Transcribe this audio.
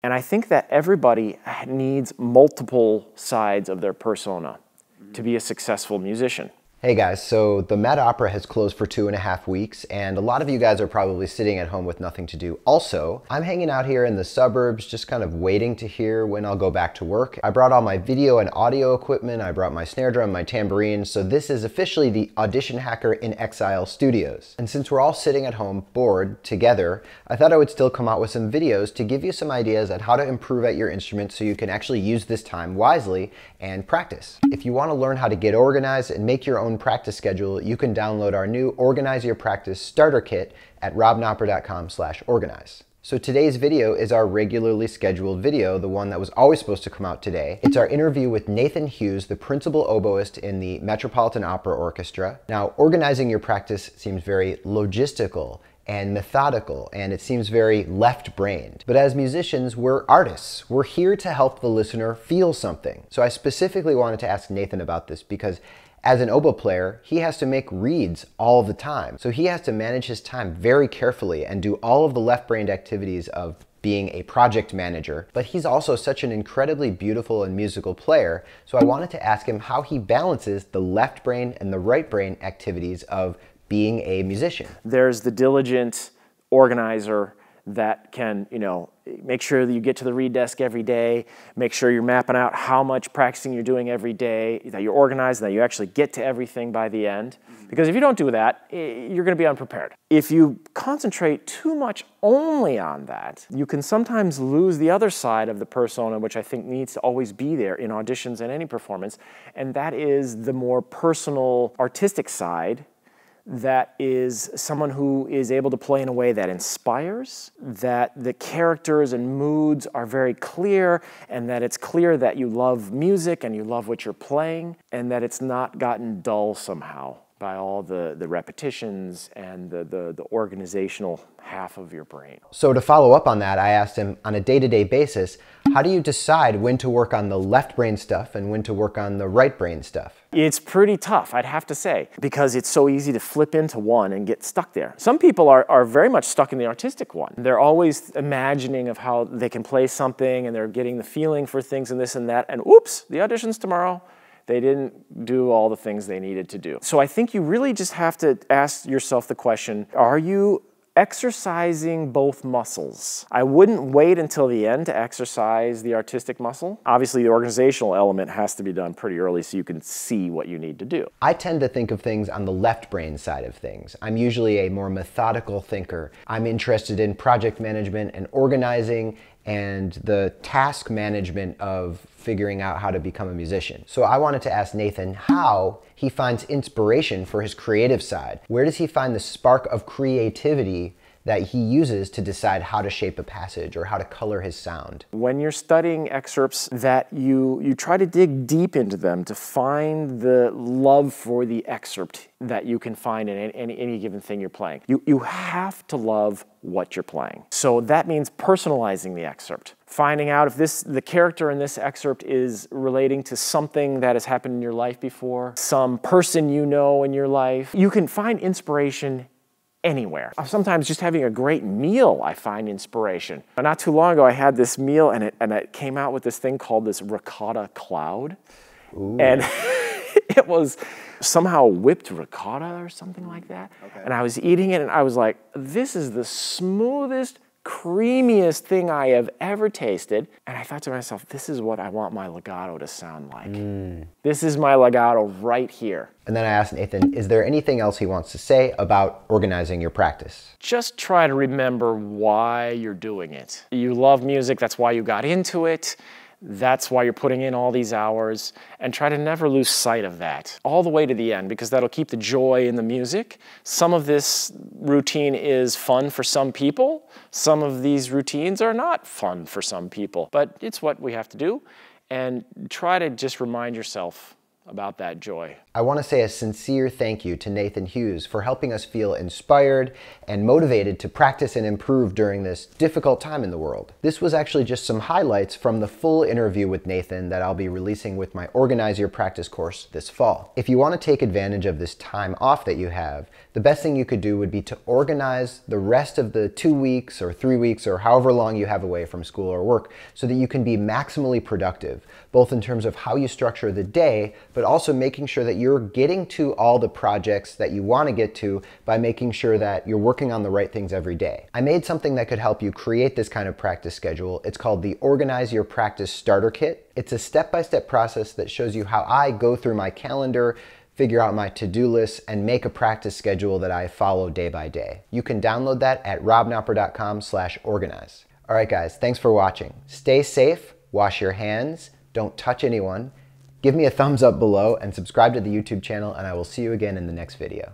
And I think that everybody needs multiple sides of their persona to be a successful musician. Hey guys, so the Met Opera has closed for 2.5 weeks, and a lot of you guys are probably sitting at home with nothing to do. Also, I'm hanging out here in the suburbs, just kind of waiting to hear when I'll go back to work. I brought all my video and audio equipment, I brought my snare drum, my tambourine, so this is officially the Audition Hacker in Exile Studios. And since we're all sitting at home, bored, together, I thought I would still come out with some videos to give you some ideas on how to improve at your instrument so you can actually use this time wisely and practice. If you want to learn how to get organized and make your own practice schedule, you can download our new Organize Your Practice Starter Kit at robknopper.com/organize. So today's video is our regularly scheduled video, the one that was always supposed to come out today. It's our interview with Nathan Hughes, the principal oboist in the Metropolitan Opera Orchestra. Now, organizing your practice seems very logistical and methodical, and it seems very left-brained. But as musicians, we're artists. We're here to help the listener feel something. So I specifically wanted to ask Nathan about this because as an oboe player, he has to make reeds all the time. So he has to manage his time very carefully and do all of the left-brained activities of being a project manager, but he's also such an incredibly beautiful and musical player, so I wanted to ask him how he balances the left brain and the right brain activities of being a musician. There's the diligent organizer that can, make sure that you get to the reed desk every day, make sure you're mapping out how much practicing you're doing every day, that you're organized, and that you actually get to everything by the end. Because if you don't do that, you're going to be unprepared. If you concentrate too much only on that, you can sometimes lose the other side of the persona, which I think needs to always be there in auditions and any performance, and that is the more personal, artistic side. That is someone who is able to play in a way that inspires, that the characters and moods are very clear, and that it's clear that you love music and you love what you're playing, and that it's not gotten dull somehow by all the repetitions and the organizational half of your brain. So to follow up on that, I asked him on a day-to-day basis, how do you decide when to work on the left brain stuff and when to work on the right brain stuff? It's pretty tough, I'd have to say, because it's so easy to flip into one and get stuck there. Some people are very much stuck in the artistic one. They're always imagining of how they can play something and they're getting the feeling for things and this and that, and oops, the audition's tomorrow. They didn't do all the things they needed to do. So I think you really just have to ask yourself the question, are you exercising both muscles? I wouldn't wait until the end to exercise the artistic muscle. Obviously, the organizational element has to be done pretty early so you can see what you need to do. I tend to think of things on the left brain side of things. I'm usually a more methodical thinker. I'm interested in project management and organizing and the task management of figuring out how to become a musician. So I wanted to ask Nathan how he finds inspiration for his creative side. Where does he find the spark of creativity that he uses to decide how to shape a passage or how to color his sound? When you're studying excerpts, that you try to dig deep into them to find the love for the excerpt that you can find in any given thing you're playing. You have to love what you're playing. So that means personalizing the excerpt. Finding out if the character in this excerpt is relating to something that has happened in your life before, some person you know in your life. You can find inspiration anywhere. Sometimes just having a great meal, I find inspiration. Not too long ago, I had this meal and it came out with this thing called this ricotta cloud. Ooh. And it was somehow whipped ricotta or something like that. Okay. And I was eating it and I was like, this is the smoothest, creamiest thing I have ever tasted. And I thought to myself, this is what I want my legato to sound like. This is my legato right here. And then I asked Nathan, is there anything else he wants to say about organizing your practice? Just try to remember why you're doing it. You love music, that's why you got into it. That's why you're putting in all these hours, and try to never lose sight of that all the way to the end, because that'll keep the joy in the music. Some of this routine is fun for some people. Some of these routines are not fun for some people, but it's what we have to do. And try to just remind yourself about that joy. I want to say a sincere thank you to Nathan Hughes for helping us feel inspired and motivated to practice and improve during this difficult time in the world. This was actually just some highlights from the full interview with Nathan that I'll be releasing with my Organize Your Practice course this fall. If you want to take advantage of this time off that you have, the best thing you could do would be to organize the rest of the 2 weeks or 3 weeks or however long you have away from school or work so that you can be maximally productive, both in terms of how you structure the day, but also making sure that you're getting to all the projects that you want to get to by making sure that you're working on the right things every day. I made something that could help you create this kind of practice schedule. It's called the Organize Your Practice Starter Kit. It's a step-by-step process that shows you how I go through my calendar, figure out my to-do lists, and make a practice schedule that I follow day by day. You can download that at robknopper.com/organize. All right, guys, thanks for watching. Stay safe, wash your hands, don't touch anyone. Give me a thumbs up below and subscribe to the YouTube channel, and I will see you again in the next video.